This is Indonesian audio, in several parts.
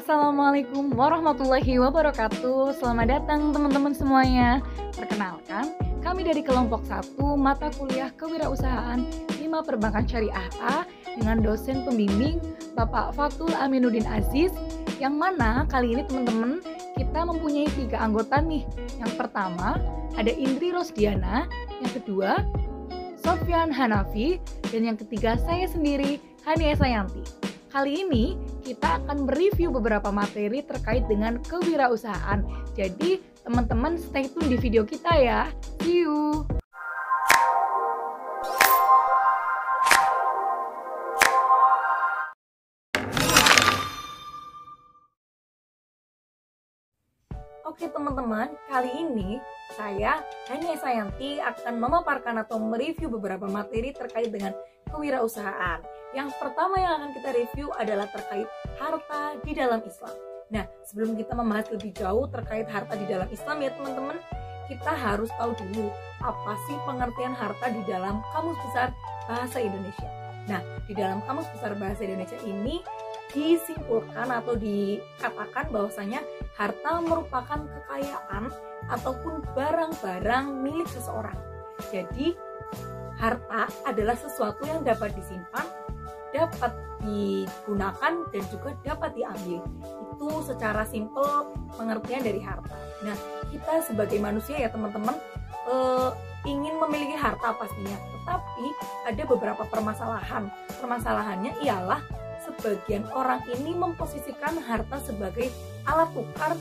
Assalamualaikum warahmatullahi wabarakatuh. Selamat datang teman-teman semuanya. Perkenalkan, kami dari kelompok 1 mata kuliah kewirausahaan 5 perbankan syariah A dengan dosen pembimbing Bapak Fatul Aminuddin Aziz, yang mana kali ini teman-teman kita mempunyai 3 anggota nih. Yang pertama ada Indri Rosdiana, yang kedua Sofyan Hanafi, dan yang ketiga saya sendiri, Hania Sayanti. Kali ini kita akan mereview beberapa materi terkait dengan kewirausahaan. Jadi teman-teman stay tune di video kita ya. See you! Oke teman-teman, kali ini saya, Hania Sayanti, akan memaparkan atau mereview beberapa materi terkait dengan kewirausahaan. Yang pertama yang akan kita review adalah terkait harta di dalam Islam. Nah, sebelum kita membahas lebih jauh terkait harta di dalam Islam ya teman-teman, kita harus tahu dulu apa sih pengertian harta di dalam Kamus Besar Bahasa Indonesia. Nah, di dalam Kamus Besar Bahasa Indonesia ini disimpulkan atau dikatakan bahwasanya harta merupakan kekayaan ataupun barang-barang milik seseorang. Jadi, harta adalah sesuatu yang dapat disimpan, dapat digunakan, dan juga dapat diambil. Itu secara simpel pengertian dari harta. Nah, kita sebagai manusia ya teman-teman ingin memiliki harta pastinya, tetapi ada beberapa permasalahan. Permasalahannya ialah sebagian orang ini memposisikan harta sebagai alat tukar,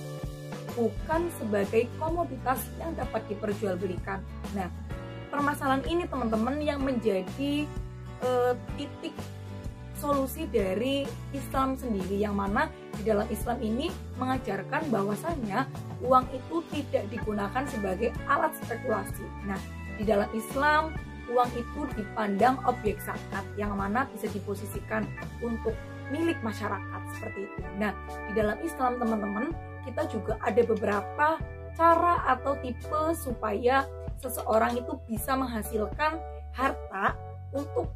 bukan sebagai komoditas yang dapat diperjualbelikan. Nah, permasalahan ini teman-teman yang menjadi titik solusi dari Islam sendiri, yang mana di dalam Islam ini mengajarkan bahwasannya uang itu tidak digunakan sebagai alat spekulasi. Nah, di dalam Islam uang itu dipandang objek zakat yang mana bisa diposisikan untuk milik masyarakat seperti itu. Nah, di dalam Islam teman-teman, kita juga ada beberapa cara atau tipe supaya seseorang itu bisa menghasilkan harta untuk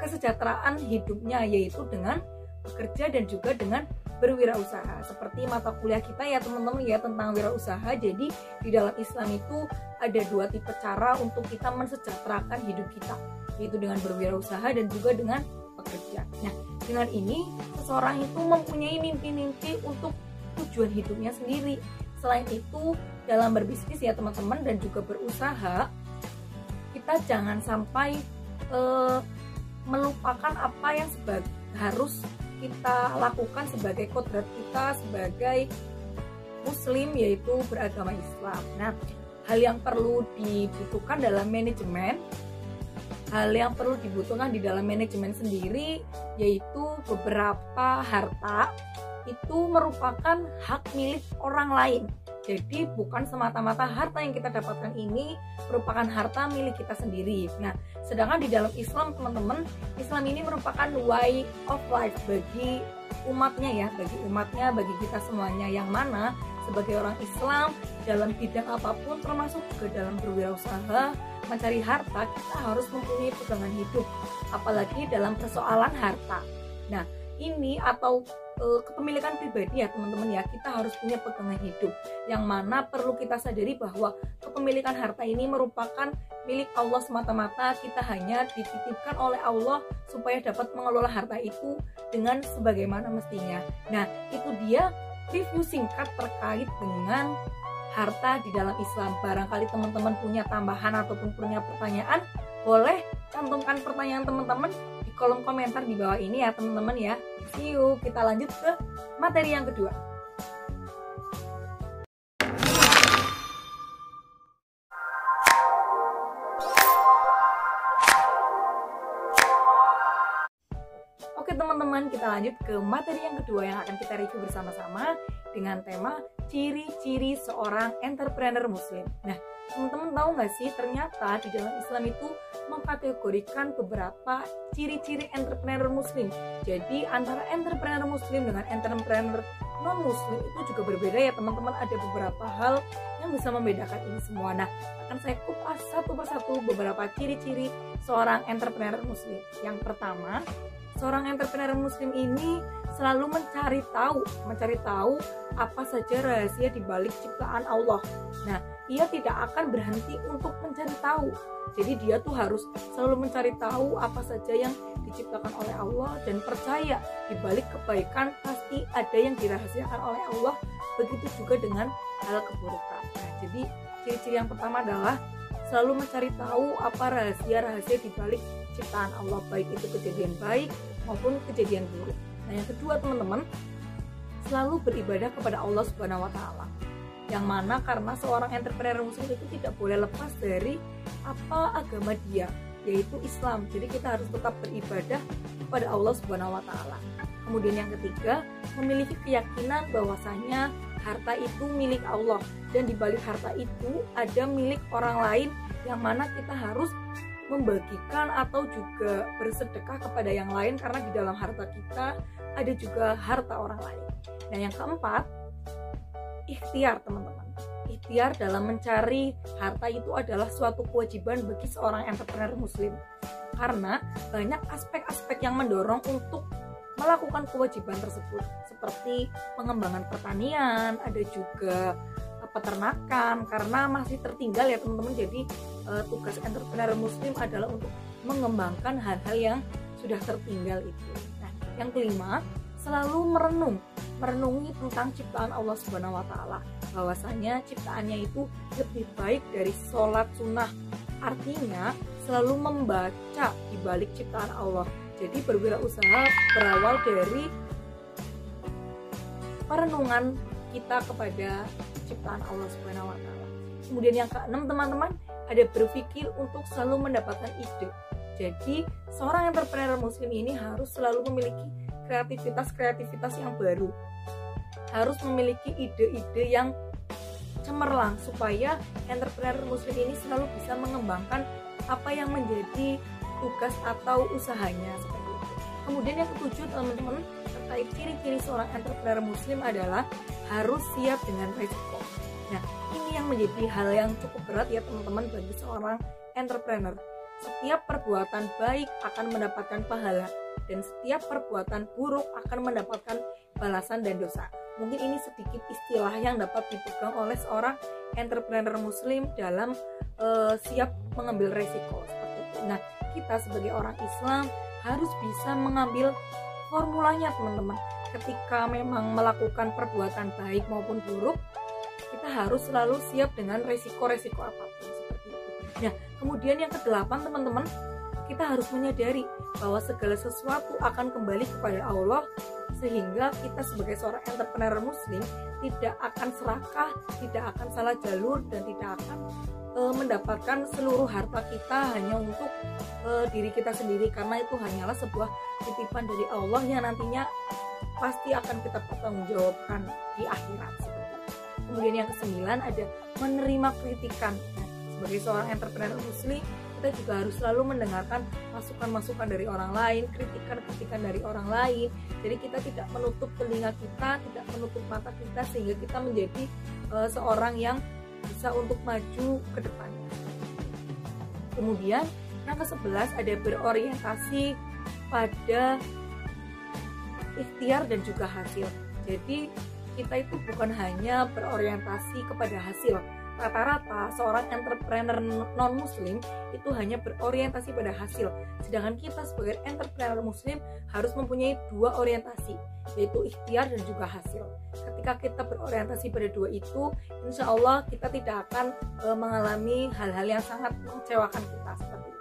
kesejahteraan hidupnya, yaitu dengan bekerja dan juga dengan berwirausaha. Seperti mata kuliah kita ya teman-teman ya tentang wirausaha. Jadi di dalam Islam itu ada 2 tipe cara untuk kita mensejahterakan hidup kita, yaitu dengan berwirausaha dan juga dengan bekerja. Nah, dengan ini seseorang itu mempunyai mimpi-mimpi untuk tujuan hidupnya sendiri. Selain itu, dalam berbisnis ya teman-teman dan juga berusaha, kita jangan sampai melupakan apa yang harus kita lakukan sebagai kodrat kita sebagai muslim, yaitu beragama Islam. Nah, hal yang perlu dibutuhkan dalam manajemen, hal yang perlu dibutuhkan di dalam manajemen sendiri, yaitu beberapa harta itu merupakan hak milik orang lain. Jadi bukan semata-mata harta yang kita dapatkan ini merupakan harta milik kita sendiri. Nah, sedangkan di dalam Islam teman-teman, Islam ini merupakan way of life bagi umatnya ya, bagi kita semuanya, yang mana sebagai orang Islam dalam bidang apapun termasuk juga dalam berwirausaha, mencari harta, kita harus mempunyai pegangan hidup, apalagi dalam persoalan harta. Nah, ini atau kepemilikan pribadi ya teman-teman ya, kita harus punya pegangan hidup, yang mana perlu kita sadari bahwa kepemilikan harta ini merupakan milik Allah semata-mata. Kita hanya dititipkan oleh Allah supaya dapat mengelola harta itu dengan sebagaimana mestinya. Nah, itu dia review singkat terkait dengan harta di dalam Islam. Barangkali teman-teman punya tambahan ataupun punya pertanyaan, boleh cantumkan pertanyaan teman-teman di kolom komentar di bawah ini ya teman-teman ya. See you, kita lanjut ke materi yang kedua. Oke teman-teman, kita lanjut ke materi yang kedua yang akan kita review bersama-sama dengan tema ciri-ciri seorang entrepreneur muslim. Nah, teman-teman tahu nggak sih, ternyata di dalam Islam itu mengkategorikan beberapa ciri-ciri entrepreneur muslim. Jadi antara entrepreneur muslim dengan entrepreneur non muslim itu juga berbeda ya teman-teman. Ada beberapa hal yang bisa membedakan ini semua. Nah, akan saya kupas satu persatu beberapa ciri-ciri seorang entrepreneur muslim. Yang pertama, seorang entrepreneur muslim ini selalu mencari tahu apa saja rahasia di balik ciptaan Allah. Nah, ia tidak akan berhenti untuk mencari tahu. Jadi dia tuh harus selalu mencari tahu apa saja yang diciptakan oleh Allah, dan percaya di balik kebaikan pasti ada yang dirahasiakan oleh Allah. Begitu juga dengan hal keburukan. Nah, jadi ciri-ciri yang pertama adalah selalu mencari tahu apa rahasia-rahasia di balik ciptaan Allah, baik itu kejadian baik maupun kejadian buruk. Nah, yang kedua teman-teman, selalu beribadah kepada Allah Subhanahu wa taala. Yang mana karena seorang entrepreneur muslim itu tidak boleh lepas dari apa agama dia, yaitu Islam. Jadi kita harus tetap beribadah kepada Allah Subhanahu wa taala. Kemudian yang ketiga, memiliki keyakinan bahwasanya harta itu milik Allah, dan di balik harta itu ada milik orang lain yang mana kita harus membagikan atau juga bersedekah kepada yang lain, karena di dalam harta kita ada juga harta orang lain. Nah, yang keempat, ikhtiar teman-teman. Ikhtiar dalam mencari harta itu adalah suatu kewajiban bagi seorang entrepreneur muslim, karena banyak aspek-aspek yang mendorong untuk melakukan kewajiban tersebut, seperti pengembangan pertanian, ada juga peternakan, karena masih tertinggal ya teman-teman. Jadi tugas entrepreneur muslim adalah untuk mengembangkan hal-hal yang sudah tertinggal itu. Nah, yang kelima, selalu merenungi tentang ciptaan Allah Subhanahu wa taala, bahwasanya ciptaannya itu lebih baik dari sholat sunnah. Artinya selalu membaca di balik ciptaan Allah. Jadi berwirausaha berawal dari perenungan kita kepada ciptaan Allah Subhanahu wa taala. Kemudian yang keenam teman-teman, ada berpikir untuk selalu mendapatkan ide. Jadi seorang entrepreneur muslim ini harus selalu memiliki kreativitas yang baru, harus memiliki ide-ide yang cemerlang supaya entrepreneur muslim ini selalu bisa mengembangkan apa yang menjadi tugas atau usahanya seperti itu. Kemudian yang ketujuh teman-teman, terkait ciri-ciri seorang entrepreneur muslim adalah harus siap dengan risiko. Nah, ini yang menjadi hal yang cukup berat ya teman-teman bagi seorang entrepreneur. Setiap perbuatan baik akan mendapatkan pahala, dan setiap perbuatan buruk akan mendapatkan balasan dan dosa. Mungkin ini sedikit istilah yang dapat dipegang oleh seorang entrepreneur muslim dalam siap mengambil resiko seperti itu. Nah, kita sebagai orang Islam harus bisa mengambil formulanya teman-teman. Ketika memang melakukan perbuatan baik maupun buruk, kita harus selalu siap dengan resiko-resiko apapun seperti itu. Nah, kemudian yang kedelapan teman-teman, kita harus menyadari bahwa segala sesuatu akan kembali kepada Allah, sehingga kita sebagai seorang entrepreneur muslim tidak akan serakah, tidak akan salah jalur, dan tidak akan mendapatkan seluruh harta kita hanya untuk diri kita sendiri, karena itu hanyalah sebuah titipan dari Allah yang nantinya pasti akan kita pertanggungjawabkan di akhirat seperti itu. Kemudian yang kesembilan ada menerima kritikan. Nah, sebagai seorang entrepreneur muslim, kita juga harus selalu mendengarkan masukan-masukan dari orang lain, kritikan-kritikan dari orang lain. Jadi kita tidak menutup telinga kita, tidak menutup mata kita, sehingga kita menjadi seorang yang bisa untuk maju ke depannya. Kemudian yang ke-11 ada berorientasi pada ikhtiar dan juga hasil. Jadi kita itu bukan hanya berorientasi kepada hasil. Rata-rata seorang entrepreneur non-muslim itu hanya berorientasi pada hasil. Sedangkan kita sebagai entrepreneur muslim harus mempunyai dua orientasi, yaitu ikhtiar dan juga hasil. Ketika kita berorientasi pada dua itu, insya Allah kita tidak akan mengalami hal-hal yang sangat mengecewakan kita seperti itu.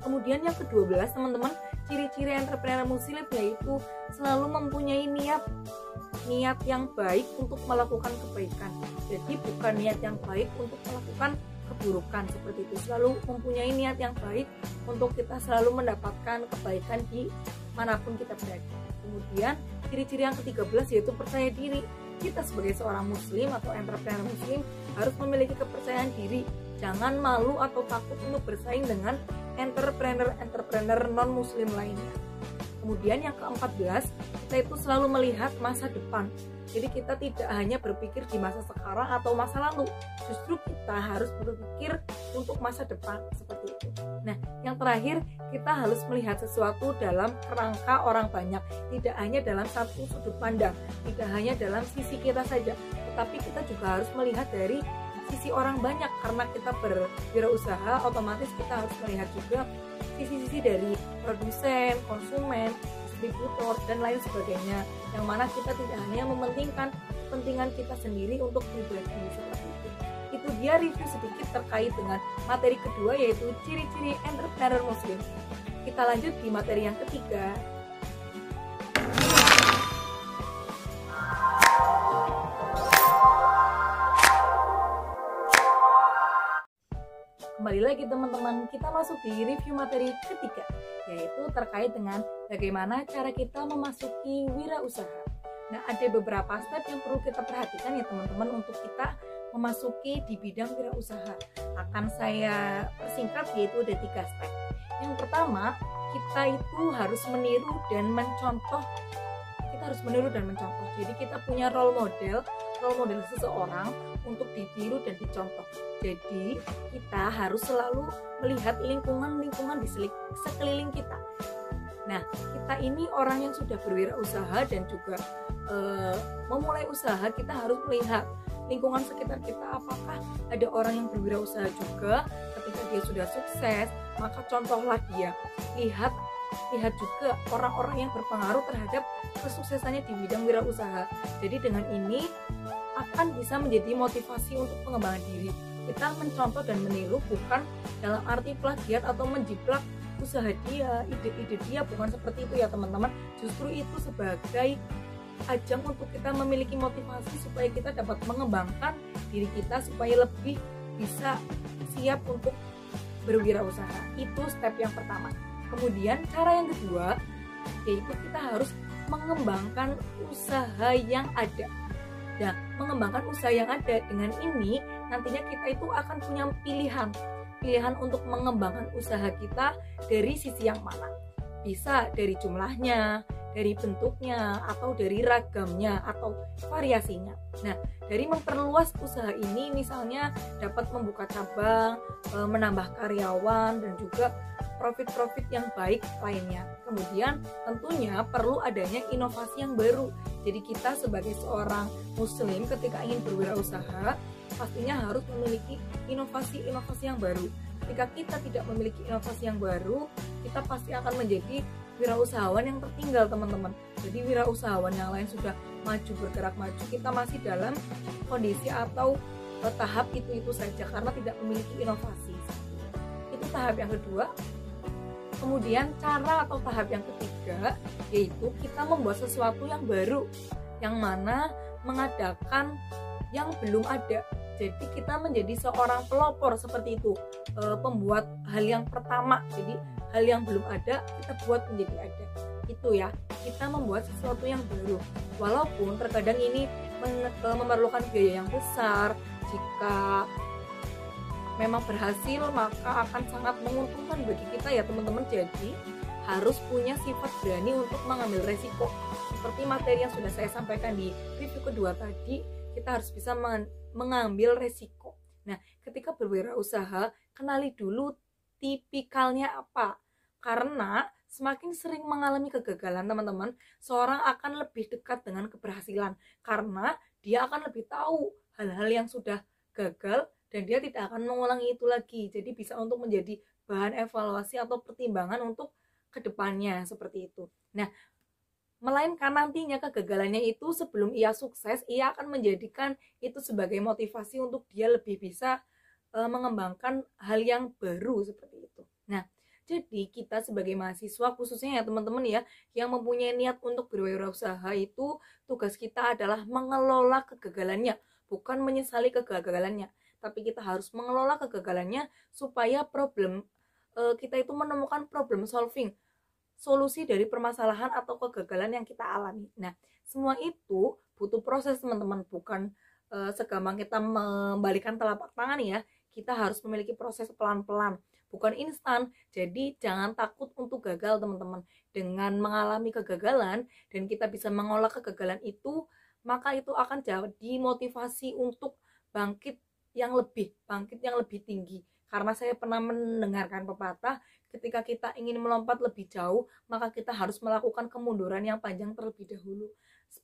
Kemudian yang ke-12 teman-teman, ciri-ciri entrepreneur muslim yaitu selalu mempunyai niat yang baik untuk melakukan kebaikan. Jadi bukan niat yang baik untuk melakukan keburukan seperti itu. Selalu mempunyai niat yang baik untuk kita selalu mendapatkan kebaikan di manapun kita berada. Kemudian ciri-ciri yang ke-13 yaitu percaya diri. Kita sebagai seorang muslim atau entrepreneur muslim harus memiliki kepercayaan diri. Jangan malu atau takut untuk bersaing dengan entrepreneur non muslim lainnya. Kemudian yang ke-14, kita itu selalu melihat masa depan. Jadi kita tidak hanya berpikir di masa sekarang atau masa lalu, justru kita harus berpikir untuk masa depan seperti itu. Nah, yang terakhir, kita harus melihat sesuatu dalam kerangka orang banyak, tidak hanya dalam satu sudut pandang, tidak hanya dalam sisi kita saja, tetapi kita juga harus melihat dari sisi orang banyak. Karena kita berwirausaha, otomatis kita harus melihat juga sisi-sisi dari produsen, konsumen, distributor, dan lain sebagainya, yang mana kita tidak hanya mementingkan kepentingan kita sendiri untuk pribadi seperti itu. Itu dia review sedikit terkait dengan materi kedua, yaitu ciri-ciri entrepreneur muslim. Kita lanjut di materi yang ketiga. Kembali lagi teman-teman, kita masuk di review materi ketiga, yaitu terkait dengan bagaimana cara kita memasuki wirausaha. Nah, ada beberapa step yang perlu kita perhatikan ya teman-teman untuk kita memasuki di bidang wirausaha. Akan saya persingkat, yaitu ada 3 step. Yang pertama, kita itu harus meniru dan mencontoh. Jadi kita punya role model seseorang untuk ditiru dan dicontoh. Jadi kita harus selalu melihat lingkungan di sekeliling kita. Nah, kita ini orang yang sudah berwirausaha dan juga memulai usaha, kita harus melihat lingkungan sekitar kita, apakah ada orang yang berwirausaha juga. Ketika dia sudah sukses, maka contohlah dia. Lihat juga orang-orang yang berpengaruh terhadap kesuksesannya di bidang wirausaha. Jadi dengan ini akan bisa menjadi motivasi untuk pengembangan diri. Kita mencontoh dan meniru bukan dalam arti plagiat atau menjiplak usaha dia, ide-ide dia, bukan seperti itu ya teman-teman. Justru itu sebagai ajang untuk kita memiliki motivasi supaya kita dapat mengembangkan diri kita supaya lebih bisa siap untuk berwirausaha. Itu step yang pertama. Kemudian cara yang kedua, yaitu kita harus mengembangkan usaha yang ada. Nah, mengembangkan usaha yang ada, dengan ini nantinya kita itu akan punya pilihan untuk mengembangkan usaha kita dari sisi yang mana. Bisa dari jumlahnya, dari bentuknya, atau dari ragamnya, atau variasinya. Nah, dari memperluas usaha ini misalnya dapat membuka cabang, menambah karyawan, dan juga profit-profit yang baik lainnya. Kemudian tentunya perlu adanya inovasi yang baru. Jadi kita sebagai seorang muslim ketika ingin berwirausaha pastinya harus memiliki inovasi-inovasi yang baru. Ketika kita tidak memiliki inovasi yang baru, kita pasti akan menjadi wirausahawan yang tertinggal teman-teman. Jadi wirausahawan yang lain sudah maju, bergerak maju, kita masih dalam kondisi atau tahap itu saja karena tidak memiliki inovasi. Itu tahap yang kedua. Kemudian cara atau tahap yang ketiga, yaitu kita membuat sesuatu yang baru, yang mana mengadakan yang belum ada. Jadi kita menjadi seorang pelopor seperti itu, pembuat hal yang pertama. Jadi hal yang belum ada kita buat menjadi ada. Itu ya, kita membuat sesuatu yang baru. Walaupun terkadang ini memerlukan biaya yang besar, jika memang berhasil maka akan sangat menguntungkan bagi kita ya teman-teman. Jadi harus punya sifat berani untuk mengambil resiko. Seperti materi yang sudah saya sampaikan di review kedua tadi, kita harus bisa mengambil resiko. Nah, ketika berwirausaha, kenali dulu tipikalnya apa. Karena semakin sering mengalami kegagalan teman-teman, seorang akan lebih dekat dengan keberhasilan. Karena dia akan lebih tahu hal-hal yang sudah gagal dan dia tidak akan mengulangi itu lagi. Jadi bisa untuk menjadi bahan evaluasi atau pertimbangan untuk kedepannya seperti itu. Nah, melainkan nantinya kegagalannya itu sebelum ia sukses, ia akan menjadikan itu sebagai motivasi untuk dia lebih bisa mengembangkan hal yang baru seperti itu. Nah, jadi kita sebagai mahasiswa khususnya ya teman-teman ya, yang mempunyai niat untuk berwirausaha, itu tugas kita adalah mengelola kegagalannya, bukan menyesali kegagalannya. Tapi kita harus mengelola kegagalannya supaya kita itu menemukan problem solving, solusi dari permasalahan atau kegagalan yang kita alami. Nah, semua itu butuh proses teman-teman, bukan segampang kita membalikan telapak tangan ya. Kita harus memiliki proses pelan-pelan bukan instan. Jadi jangan takut untuk gagal teman-teman. Dengan mengalami kegagalan dan kita bisa mengolah kegagalan itu, maka itu akan jadi motivasi untuk bangkit bangkit yang lebih tinggi. Karena saya pernah mendengarkan pepatah, ketika kita ingin melompat lebih jauh, maka kita harus melakukan kemunduran yang panjang terlebih dahulu.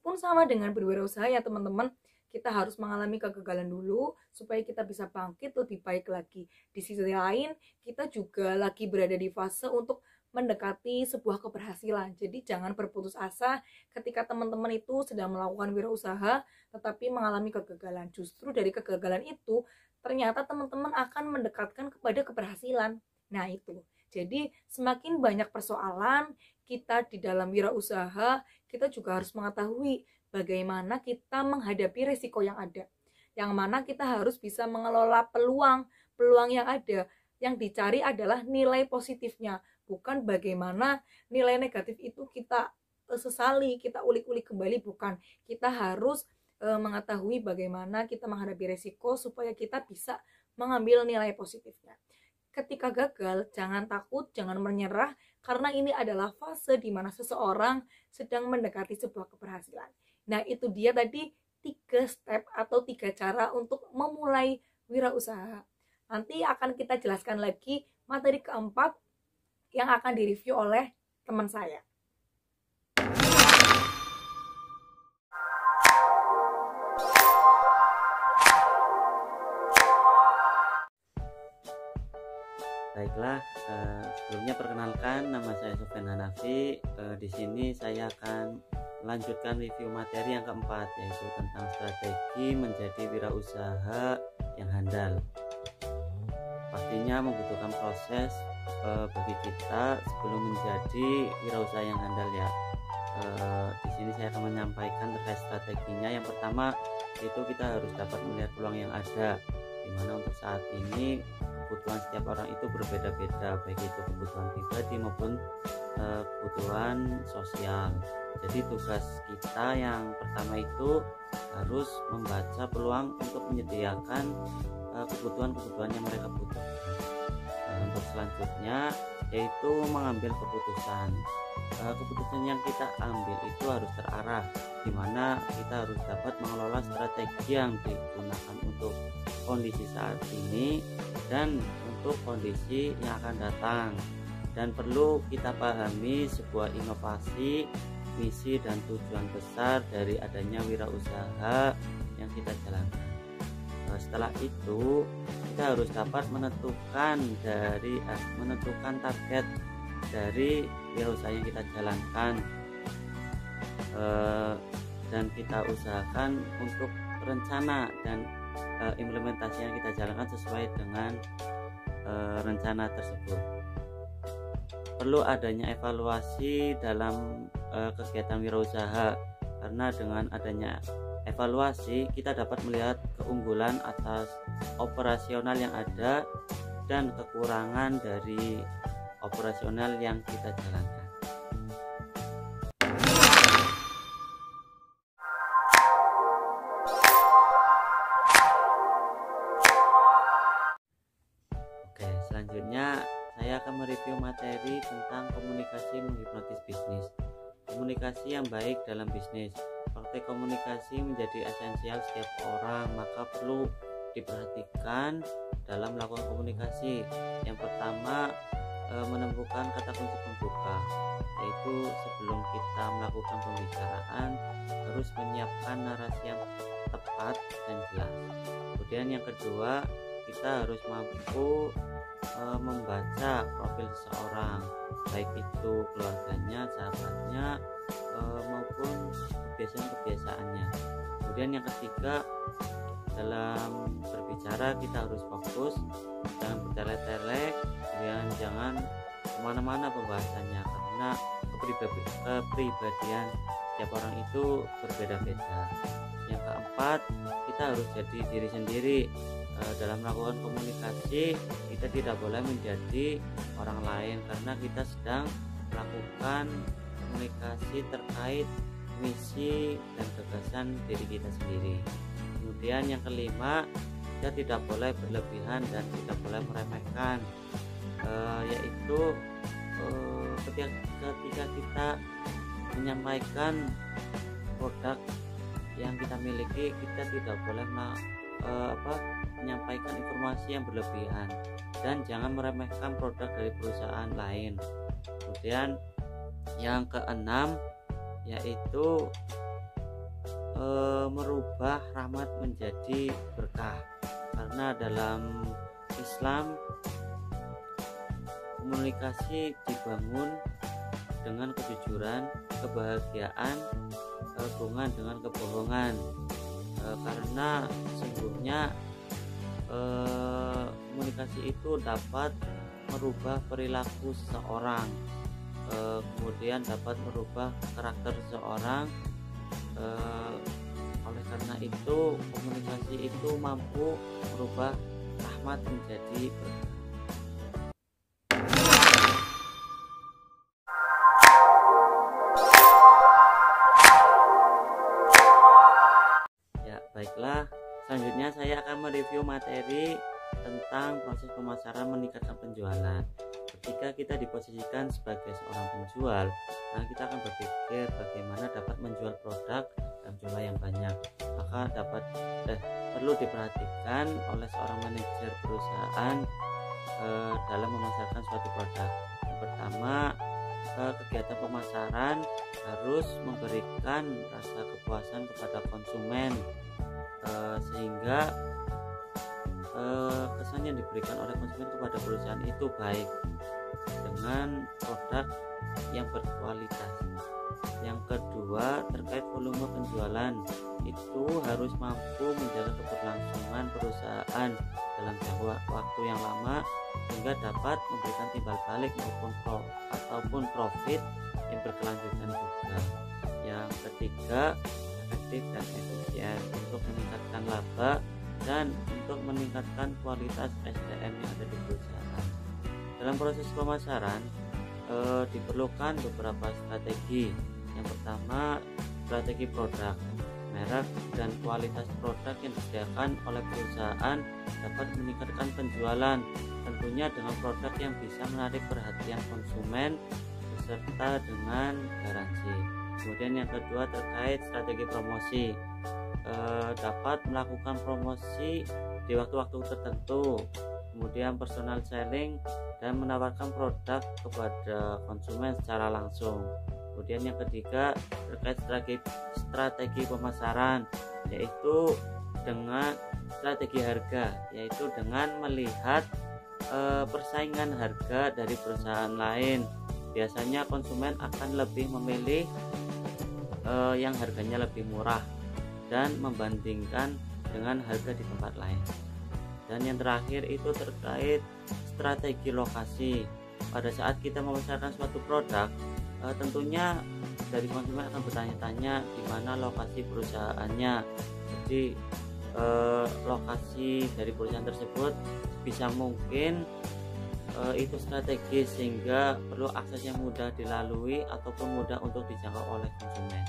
Pun sama dengan berwirausaha ya teman-teman, kita harus mengalami kegagalan dulu supaya kita bisa bangkit lebih baik lagi. Di sisi lain, kita juga lagi berada di fase untuk mendekati sebuah keberhasilan. Jadi jangan berputus asa ketika teman-teman itu sedang melakukan wirausaha tetapi mengalami kegagalan. Justru dari kegagalan itu ternyata teman-teman akan mendekatkan kepada keberhasilan. Nah itu. Jadi semakin banyak persoalan kita di dalam wirausaha, kita juga harus mengetahui bagaimana kita menghadapi risiko yang ada. Yang mana kita harus bisa mengelola peluang yang ada. Yang dicari adalah nilai positifnya, bukan bagaimana nilai negatif itu kita sesali, kita ulik-ulik kembali, bukan. Kita harus mengetahui bagaimana kita menghadapi risiko supaya kita bisa mengambil nilai positifnya. Ketika gagal, jangan takut, jangan menyerah, karena ini adalah fase di mana seseorang sedang mendekati sebuah keberhasilan. Nah, itu dia tadi 3 step atau 3 cara untuk memulai wirausaha. Nanti akan kita jelaskan lagi materi keempat yang akan direview oleh teman saya. Baiklah, sebelumnya perkenalkan, nama saya Sofyan Hanafi. Di sini saya akan melanjutkan review materi yang keempat, yaitu tentang strategi menjadi wirausaha yang handal. Pastinya membutuhkan proses bagi kita sebelum menjadi wirausaha yang handal ya. Di sini saya akan menyampaikan terkait strateginya. Yang pertama itu kita harus dapat melihat peluang yang ada, dimana untuk saat ini kebutuhan setiap orang itu berbeda-beda, baik itu kebutuhan pribadi maupun kebutuhan sosial. Jadi tugas kita yang pertama itu harus membaca peluang untuk menyediakan kebutuhan-kebutuhan yang mereka butuhkan. Untuk selanjutnya yaitu mengambil keputusan. Keputusan yang kita ambil itu harus terarah, di mana kita harus dapat mengelola strategi yang digunakan untuk kondisi saat ini dan untuk kondisi yang akan datang. Dan perlu kita pahami sebuah inovasi, misi dan tujuan besar dari adanya wirausaha yang kita jalankan. Setelah itu kita harus dapat menentukan target dari wirausaha yang kita jalankan, dan kita usahakan untuk rencana dan implementasi yang kita jalankan sesuai dengan rencana tersebut. Perlu adanya evaluasi dalam kegiatan wirausaha, karena dengan adanya evaluasi kita dapat melihat keunggulan atas operasional yang ada dan kekurangan dari operasional yang kita jalankan. Oke, selanjutnya saya akan mereview materi tentang komunikasi menghipnotis bisnis. Komunikasi yang baik dalam bisnis. Praktek komunikasi menjadi esensial setiap orang, maka perlu diperhatikan dalam melakukan komunikasi. Yang pertama, menemukan kata kunci pembuka, yaitu sebelum kita melakukan pembicaraan harus menyiapkan narasi yang tepat dan jelas. Kemudian yang kedua, kita harus mampu membaca profil seseorang, baik itu keluarganya, sahabatnya, maupun kebiasaan-kebiasaannya. Kemudian yang ketiga, dalam berbicara kita harus fokus, jangan bertele-tele, kemudian jangan kemana-mana pembahasannya, karena kepribadian setiap orang itu berbeda-beda. Yang keempat, kita harus jadi diri sendiri. Dalam melakukan komunikasi kita tidak boleh menjadi orang lain, karena kita sedang melakukan komunikasi terkait misi dan gagasan diri kita sendiri. Kemudian yang kelima, kita tidak boleh berlebihan dan tidak boleh meremehkan. yaitu ketika kita menyampaikan produk yang kita miliki, kita tidak boleh menyampaikan informasi yang berlebihan dan jangan meremehkan produk dari perusahaan lain. Kemudian yang keenam yaitu merubah rahmat menjadi berkah, karena dalam Islam komunikasi dibangun dengan kejujuran, kebahagiaan, hubungan dengan kebohongan, karena sesungguhnya komunikasi itu dapat merubah perilaku seseorang, kemudian dapat merubah karakter seseorang. Oleh karena itu komunikasi itu mampu merubah rahmat menjadi berkah. Ya, baiklah, selanjutnya saya akan mereview materi tentang proses pemasaran meningkatkan penjualan. Ketika kita diposisikan sebagai seorang penjual, kita akan berpikir bagaimana dapat menjual produk dalam jumlah yang banyak. Maka perlu diperhatikan oleh seorang manajer perusahaan dalam memasarkan suatu produk. Yang pertama, kegiatan pemasaran harus memberikan rasa kepuasan kepada konsumen, sehingga kesan yang diberikan oleh konsumen kepada perusahaan itu baik dengan produk yang berkualitas. Yang kedua, terkait volume penjualan, itu harus mampu menjaga keberlangsungan perusahaan dalam jangka waktu yang lama sehingga dapat memberikan timbal balik ataupun profit yang berkelanjutan juga. Yang ketiga, efektif dan efisien untuk meningkatkan laba dan untuk meningkatkan kualitas SDM yang ada di perusahaan. Dalam proses pemasaran diperlukan beberapa strategi. Yang pertama, strategi produk, merek, dan kualitas produk yang disediakan oleh perusahaan dapat meningkatkan penjualan, tentunya dengan produk yang bisa menarik perhatian konsumen beserta dengan garansi. Kemudian yang kedua, terkait strategi promosi, dapat melakukan promosi di waktu-waktu tertentu, kemudian personal selling dan menawarkan produk kepada konsumen secara langsung. Kemudian yang ketiga, terkait strategi pemasaran, yaitu dengan strategi harga, yaitu dengan melihat persaingan harga dari perusahaan lain. Biasanya konsumen akan lebih memilih yang harganya lebih murah dan membandingkan dengan harga di tempat lain. Dan yang terakhir itu terkait strategi lokasi. Pada saat kita memasarkan suatu produk, tentunya dari konsumen akan bertanya-tanya di mana lokasi perusahaannya. Jadi lokasi dari perusahaan tersebut bisa mungkin itu strategis sehingga perlu akses yang mudah dilalui ataupun mudah untuk dijangkau oleh konsumen.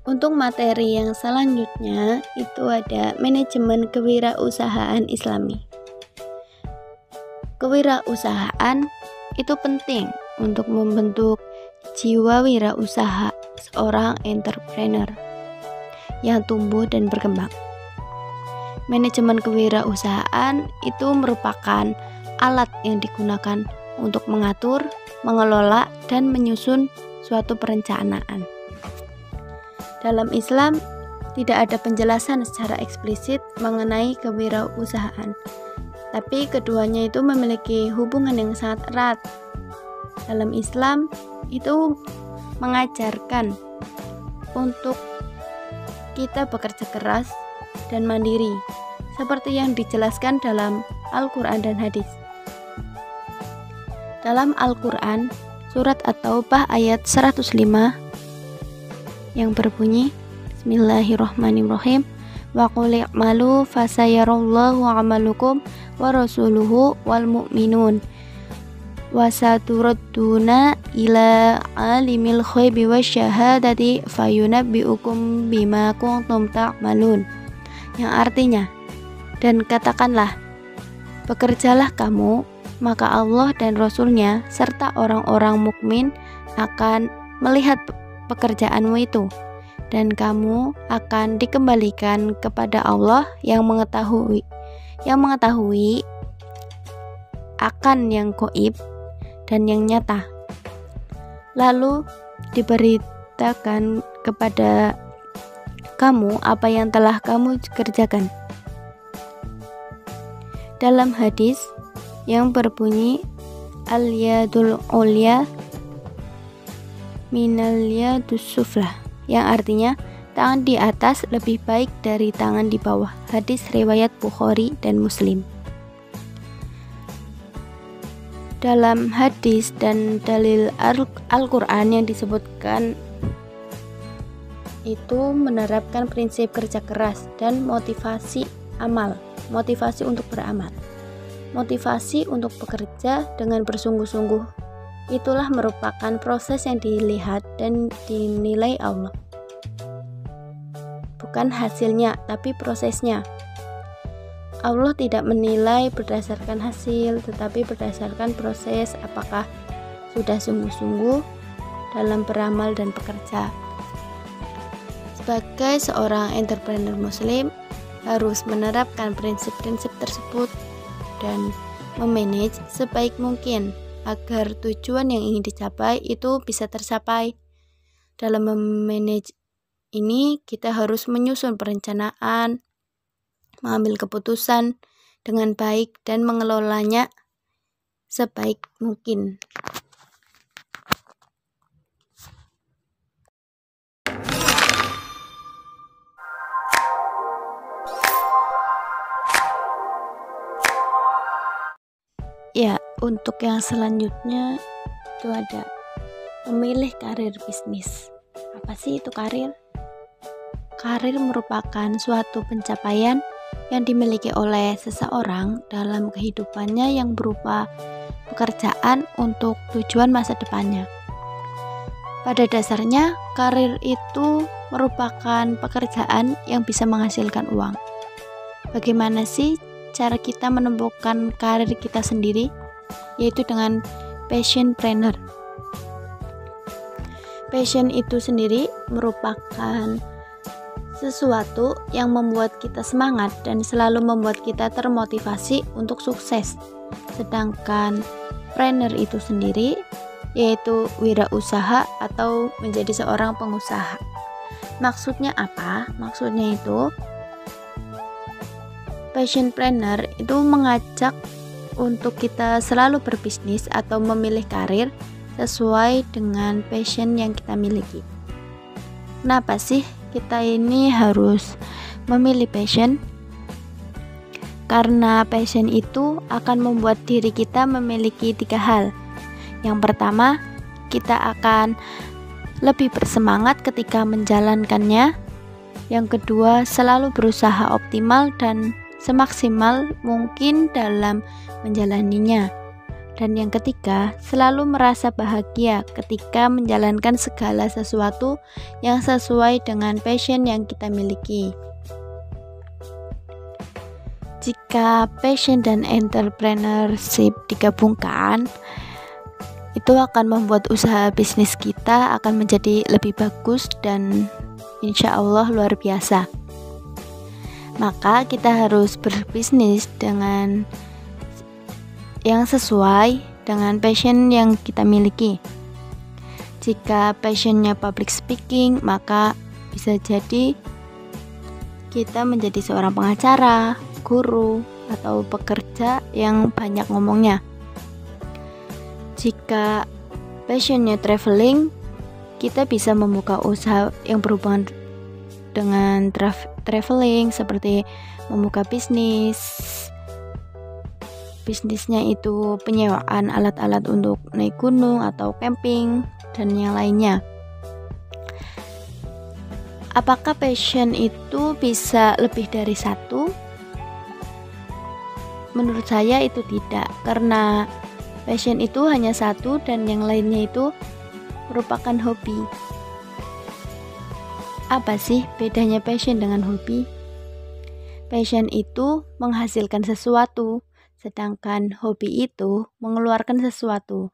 Untuk materi yang selanjutnya itu ada manajemen kewirausahaan Islami. Kewirausahaan itu penting untuk membentuk jiwa wirausaha seorang entrepreneur yang tumbuh dan berkembang. Manajemen kewirausahaan itu merupakan alat yang digunakan untuk mengatur, mengelola, dan menyusun suatu perencanaan. Dalam Islam, tidak ada penjelasan secara eksplisit mengenai kewirausahaan, tapi keduanya itu memiliki hubungan yang sangat erat. Dalam Islam, itu mengajarkan untuk kita bekerja keras dan mandiri, seperti yang dijelaskan dalam Al-Quran dan hadis. Dalam Al-Quran, surat At-Taubah ayat 105 yang berbunyi, Bismillahirrahmanirrahim, wa qul i'malu fasayarallahu 'amalukum wa rasuluhu wal mu'minun wasaturadduna ila alimil ghaibi wasyahadati fayunabbiukum bima kuntum ta'malun, yang artinya, dan katakanlah, bekerjalah kamu, maka Allah dan Rasul-Nya serta orang-orang mukmin akan melihat pekerjaanmu itu, dan kamu akan dikembalikan kepada Allah yang mengetahui akan yang gaib dan yang nyata. Lalu diberitakan kepada kamu apa yang telah kamu kerjakan. Dalam hadis yang berbunyi al-yadul ulya minal yadus sufla, yang artinya tangan di atas lebih baik dari tangan di bawah. Hadis riwayat Bukhari dan Muslim. Dalam hadis dan dalil Al-Quran yang disebutkan itu menerapkan prinsip kerja keras dan motivasi untuk beramal, motivasi untuk bekerja dengan bersungguh-sungguh. Itulah merupakan proses yang dilihat dan dinilai Allah, bukan hasilnya tapi prosesnya. Allah tidak menilai berdasarkan hasil, tetapi berdasarkan proses, apakah sudah sungguh-sungguh dalam beramal dan bekerja. Sebagai seorang entrepreneur muslim, harus menerapkan prinsip-prinsip tersebut dan memanage sebaik mungkin agar tujuan yang ingin dicapai itu bisa tercapai. Dalam memanage ini, kita harus menyusun perencanaan, mengambil keputusan dengan baik dan mengelolanya sebaik mungkin. Ya, untuk yang selanjutnya itu ada memilih karir bisnis. Apa sih itu karir? Karir merupakan suatu pencapaian yang dimiliki oleh seseorang dalam kehidupannya yang berupa pekerjaan untuk tujuan masa depannya. Pada dasarnya, karir itu merupakan pekerjaan yang bisa menghasilkan uang. Bagaimana sih cara kita menemukan karir kita sendiri? Yaitu dengan passionpreneur. Passion itu sendiri merupakan sesuatu yang membuat kita semangat dan selalu membuat kita termotivasi untuk sukses. Sedangkan planner itu sendiri yaitu wirausaha atau menjadi seorang pengusaha. Maksudnya apa? Maksudnya itu passion planner itu mengajak untuk kita selalu berbisnis atau memilih karir sesuai dengan passion yang kita miliki. Kenapa sih kita ini harus memilih passion? Karena passion itu akan membuat diri kita memiliki 3 hal. Yang pertama, kita akan lebih bersemangat ketika menjalankannya. Yang kedua, selalu berusaha optimal dan semaksimal mungkin dalam menjalaninya. Dan yang ketiga, selalu merasa bahagia ketika menjalankan segala sesuatu yang sesuai dengan passion yang kita miliki. Jika passion dan entrepreneurship digabungkan, itu akan membuat usaha bisnis kita akan menjadi lebih bagus dan insya Allah luar biasa. Maka kita harus berbisnis dengan yang sesuai dengan passion yang kita miliki. Jika passionnya public speaking, maka bisa jadi kita menjadi seorang pengacara, guru, atau pekerja yang banyak ngomongnya. Jika passionnya traveling, kita bisa membuka usaha yang berhubungan dengan traveling, seperti membuka bisnisnya itu penyewaan alat-alat untuk naik gunung atau camping dan yang lainnya. Apakah passion itu bisa lebih dari satu? Menurut saya itu tidak, karena Passion itu hanya satu dan yang lainnya itu merupakan hobi. Apa sih bedanya passion dengan hobi? Passion itu menghasilkan sesuatu, sedangkan hobi itu mengeluarkan sesuatu.